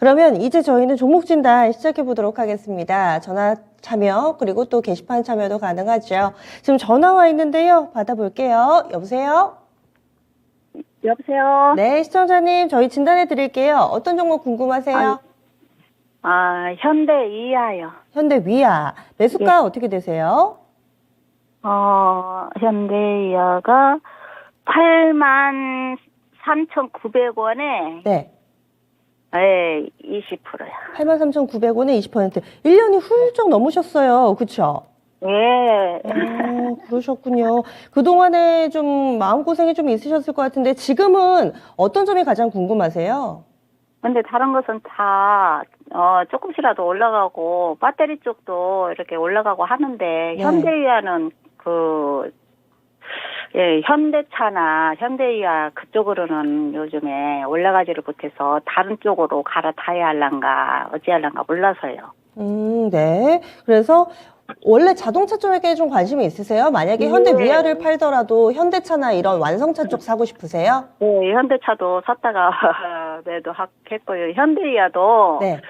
그러면 이제 저희는 종목 진단 시작해 보도록 하겠습니다. 전화 참여 그리고 또 게시판 참여도 가능하죠. 지금 전화 와 있는데요. 받아볼게요. 여보세요? 여보세요? 네, 시청자님 저희 진단해 드릴게요. 어떤 종목 궁금하세요? 현대 이하요. 현대 위아. 매수가 어떻게 되세요? 현대 이하가 83,900원에, 네. 20%요. 83,900원에 20%. 1년이 훌쩍 넘으셨어요. 그쵸? 예. 그러셨군요. 그동안에 좀 마음고생이 좀 있으셨을 것 같은데 지금은 어떤 점이 가장 궁금하세요? 근데 다른 것은 다, 조금씩이라도 올라가고, 배터리 쪽도 이렇게 올라가고 하는데, 네. 현대 이하는 현대차나 현대이하 그쪽으로는 요즘에 올라가지를 못해서 다른 쪽으로 갈아타야 할란가 어찌할란가 몰라서요. 네. 그래서 원래 자동차 쪽에 좀 관심이 있으세요? 만약에 현대 네. 위아를 팔더라도 현대차나 이런 완성차 쪽 사고 싶으세요? 네, 현대차도 샀다가 매도했고요. 현대이하도 네.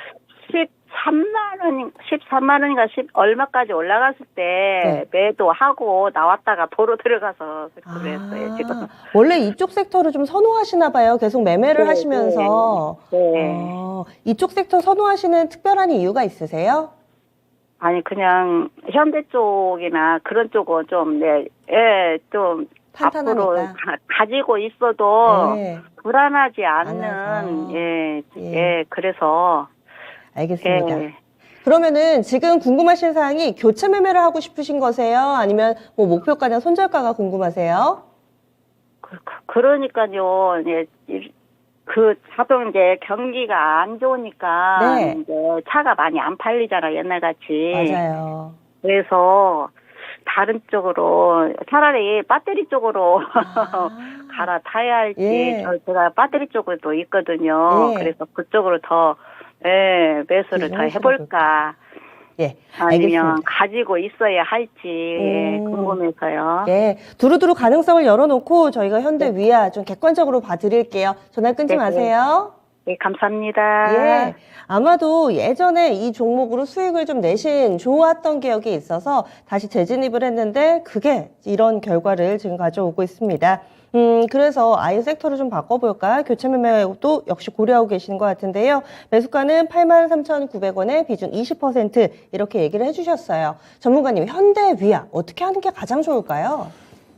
13만 원인가 얼마까지 올라갔을 때 매도하고 나왔다가 도로 들어가서 그랬어요, 지금. 원래 이쪽 섹터를 좀 선호하시나 봐요. 계속 매매를 네, 하시면서. 네. 이쪽 섹터 선호하시는 특별한 이유가 있으세요? 아니, 그냥 현대 쪽이나 그런 쪽은 좀, 좀 탄탄하니까. 앞으로 가지고 있어도 네. 불안하지 않아서. 않는, 그래서. 알겠습니다. 그러면은 지금 궁금하신 사항이 교체 매매를 하고 싶으신 거세요? 아니면 뭐 목표가나 손절가가 궁금하세요? 그러니까요, 자동 경기가 안 좋으니까, 네. 차가 많이 안 팔리잖아, 옛날같이. 맞아요. 그래서, 다른 쪽으로, 차라리 배터리 쪽으로 갈아타야 할지, 예. 제가 배터리 쪽으로 있거든요. 예. 그래서 그쪽으로 더, 매수를 더 해볼까. 예, 아니면 알겠습니다. 가지고 있어야 할지, 궁금해서요. 예, 두루두루 가능성을 열어놓고 저희가 현대 위아 좀 객관적으로 봐드릴게요. 전화 끊지 네, 마세요. 네, 감사합니다. 예, 아마도 예전에 이 종목으로 수익을 좀 내신 좋았던 기억이 있어서 다시 재진입을 했는데 그게 이런 결과를 지금 가져오고 있습니다. 그래서 아예 섹터를 좀 바꿔볼까? 교체 매매도 역시 고려하고 계시는 것 같은데요. 매수가는 83,900원에 비중 20% 이렇게 얘기를 해주셨어요. 전문가님, 현대 위아 어떻게 하는 게 가장 좋을까요?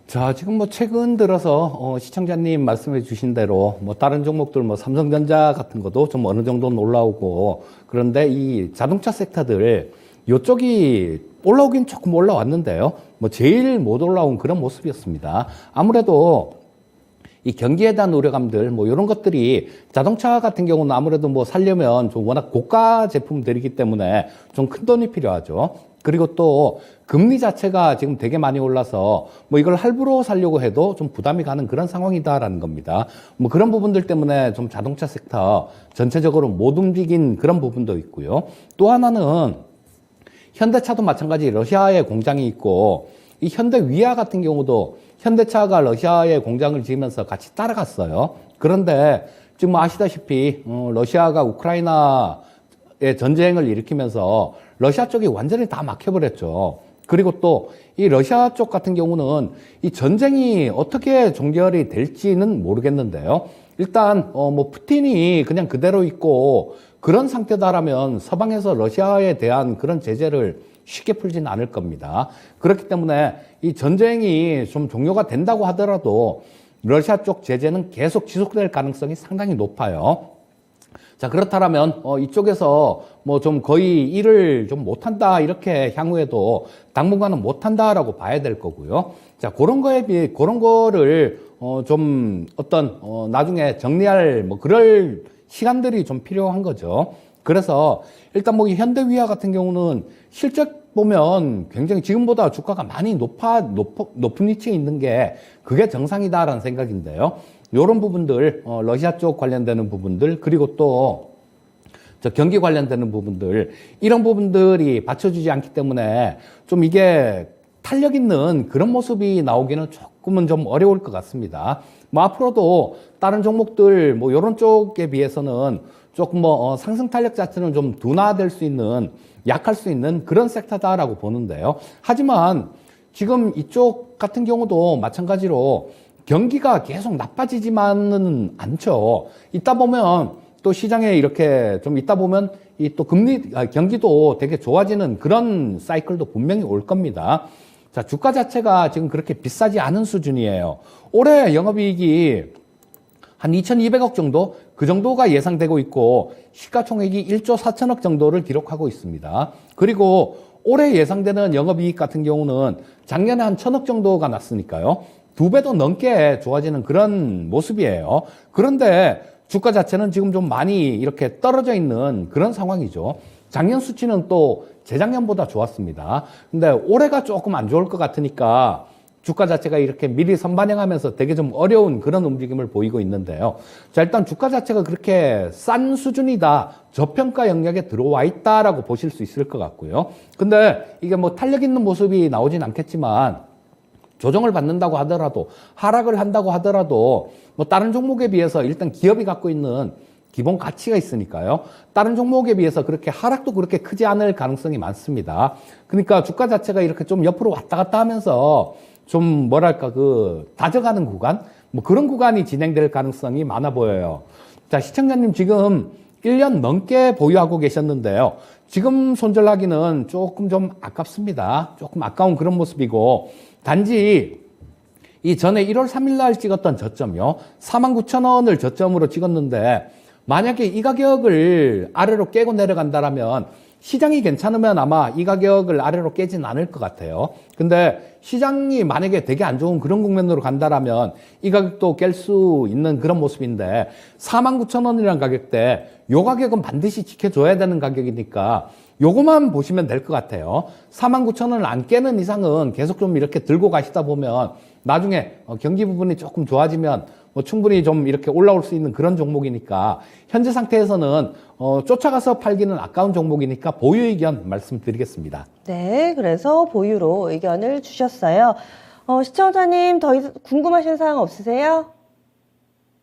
자, 지금 뭐 최근 들어서 시청자님 말씀해 주신 대로 뭐 다른 종목들 뭐 삼성전자 같은 것도 좀 어느 정도는 올라오고, 그런데 이 자동차 섹터들 요쪽이 올라오긴 조금 올라왔는데요. 뭐 제일 못 올라온 그런 모습이었습니다. 아무래도 이 경기에 대한 우려감들, 뭐 이런 것들이 자동차 같은 경우는 아무래도 뭐 살려면 좀 워낙 고가 제품들이기 때문에 좀 큰 돈이 필요하죠. 그리고 또 금리 자체가 지금 되게 많이 올라서 뭐 이걸 할부로 살려고 해도 좀 부담이 가는 그런 상황이다라는 겁니다. 뭐 그런 부분들 때문에 좀 자동차 섹터 전체적으로 못 움직인 그런 부분도 있고요. 또 하나는 현대차도 마찬가지 러시아에 공장이 있고, 이 현대 위아 같은 경우도 현대차가 러시아에 공장을 지으면서 같이 따라갔어요. 그런데 지금 아시다시피 러시아가 우크라이나에 전쟁을 일으키면서 러시아 쪽이 완전히 다 막혀버렸죠. 그리고 또 이 러시아 쪽 같은 경우는 이 전쟁이 어떻게 종결이 될지는 모르겠는데요. 일단 뭐 푸틴이 그냥 그대로 있고 그런 상태다라면 서방에서 러시아에 대한 그런 제재를 쉽게 풀지는 않을 겁니다. 그렇기 때문에 이 전쟁이 좀 종료가 된다고 하더라도 러시아 쪽 제재는 계속 지속될 가능성이 상당히 높아요. 자, 그렇다면 이쪽에서 뭐 좀 거의 일을 좀 못한다 이렇게 향후에도 당분간은 못한다라고 봐야 될 거고요. 자, 그런 거에 비해 그런 거를 좀 어떤 나중에 정리할 뭐 그럴 시간들이 좀 필요한 거죠. 그래서 일단 뭐 이 현대위아 같은 경우는 실적 보면 굉장히 지금보다 주가가 많이 높은 위치에 있는 게 그게 정상이다라는 생각인데요. 이런 부분들, 러시아 쪽 관련되는 부분들, 그리고 또 저 경기 관련되는 부분들, 이런 부분들이 받쳐주지 않기 때문에 좀 이게 탄력 있는 그런 모습이 나오기는 조금은 좀 어려울 것 같습니다. 뭐 앞으로도 다른 종목들 뭐 이런 쪽에 비해서는 조금 상승 탄력 자체는 좀 둔화될 수 있는, 약할 수 있는 그런 섹터다라고 보는데요. 하지만 지금 이쪽 같은 경우도 마찬가지로 경기가 계속 나빠지지만은 않죠. 있다 보면 또 시장에 이렇게 좀 있다 보면 이 또 경기도 되게 좋아지는 그런 사이클도 분명히 올 겁니다. 자, 주가 자체가 지금 그렇게 비싸지 않은 수준이에요. 올해 영업이익이 한 2,200억 정도? 그 정도가 예상되고 있고, 시가총액이 1조 4천억 정도를 기록하고 있습니다. 그리고 올해 예상되는 영업이익 같은 경우는 작년에 한 1,000억 정도가 났으니까요. 2배도 넘게 좋아지는 그런 모습이에요. 그런데 주가 자체는 지금 좀 많이 이렇게 떨어져 있는 그런 상황이죠. 작년 수치는 또 재작년보다 좋았습니다. 근데 올해가 조금 안 좋을 것 같으니까 주가 자체가 이렇게 미리 선반영하면서 되게 좀 어려운 그런 움직임을 보이고 있는데요. 자, 일단 주가 자체가 그렇게 싼 수준이다, 저평가 영역에 들어와 있다라고 보실 수 있을 것 같고요. 근데 이게 뭐 탄력 있는 모습이 나오진 않겠지만 조정을 받는다고 하더라도, 하락을 한다고 하더라도 뭐 다른 종목에 비해서 일단 기업이 갖고 있는 기본 가치가 있으니까요. 다른 종목에 비해서 그렇게 하락도 그렇게 크지 않을 가능성이 많습니다. 그러니까 주가 자체가 이렇게 좀 옆으로 왔다 갔다 하면서 좀 뭐랄까 다져가는 구간? 뭐 그런 구간이 진행될 가능성이 많아 보여요. 자, 시청자님 지금 1년 넘게 보유하고 계셨는데요. 지금 손절하기는 조금 좀 아깝습니다. 조금 아까운 그런 모습이고, 단지 이 전에 1월 3일 날 찍었던 저점이요. 49,000원을 저점으로 찍었는데, 만약에 이 가격을 아래로 깨고 내려간다라면 시장이 괜찮으면 아마 이 가격을 아래로 깨진 않을 것 같아요. 근데 시장이 만약에 되게 안 좋은 그런 국면으로 간다라면 이 가격도 깰 수 있는 그런 모습인데, 49,000원이라는 가격대, 요 가격은 반드시 지켜줘야 되는 가격이니까 요거만 보시면 될 것 같아요. 49,000원을 안 깨는 이상은 계속 좀 이렇게 들고 가시다 보면 나중에 경기 부분이 조금 좋아지면 뭐 충분히 좀 이렇게 올라올 수 있는 그런 종목이니까, 현재 상태에서는 쫓아가서 팔기는 아까운 종목이니까 보유 의견 말씀드리겠습니다. 네, 그래서 보유로 의견을 주셨어요. 시청자님 더 궁금하신 사항 없으세요?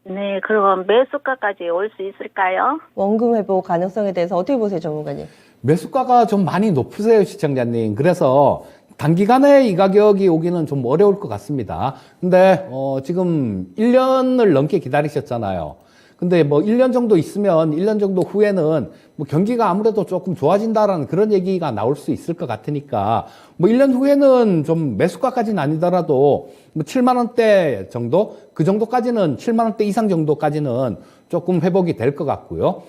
네, 그럼 매수가까지 올 수 있을까요? 원금 회복 가능성에 대해서 어떻게 보세요, 전문가님? 매수가가 좀 많이 높으세요, 시청자님. 그래서 단기간에 이 가격이 오기는 좀 어려울 것 같습니다. 근데 지금 1년을 넘게 기다리셨잖아요. 근데 뭐 1년 정도 있으면 1년 정도 후에는 뭐 경기가 아무래도 조금 좋아진다라는 그런 얘기가 나올 수 있을 것 같으니까, 뭐 1년 후에는 좀 매수가까지는 아니더라도 뭐 7만 원대 정도? 그 정도까지는, 7만 원대 이상 정도까지는 조금 회복이 될 것 같고요.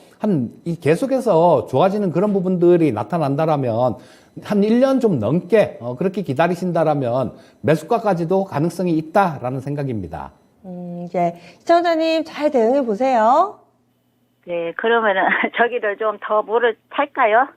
계속해서 좋아지는 그런 부분들이 나타난다라면 한 1년 좀 넘게 그렇게 기다리신다라면 매수가까지도 가능성이 있다라는 생각입니다. 이제 시청자님 잘 대응해 보세요. 네, 그러면은 저기를 좀 더 물을 팔까요?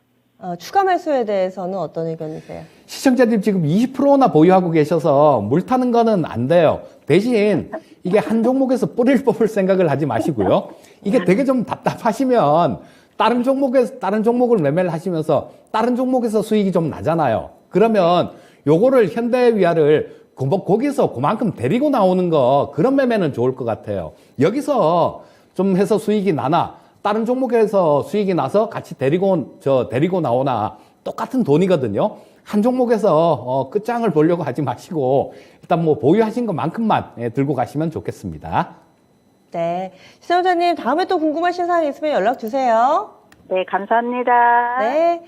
추가 매수에 대해서는 어떤 의견이세요? 시청자님 지금 20%나 보유하고 계셔서 물 타는 거는 안 돼요. 대신 이게 한 종목에서 뿌리를 뽑을 생각을 하지 마시고요. 이게 되게 좀 답답하시면 다른 종목을 매매를 하시면서 다른 종목에서 수익이 좀 나잖아요. 그러면 요거를 현대위아를 거기서 그만큼 데리고 나오는 거, 그런 매매는 좋을 것 같아요. 여기서 좀 해서 수익이 나나, 다른 종목에서 수익이 나서 같이 데리고 나오나 똑같은 돈이거든요. 한 종목에서 끝장을 보려고 하지 마시고 일단 뭐 보유하신 것만큼만 들고 가시면 좋겠습니다. 네, 시청자님 다음에 또 궁금하신 사항 있으면 연락 주세요. 네, 감사합니다. 네.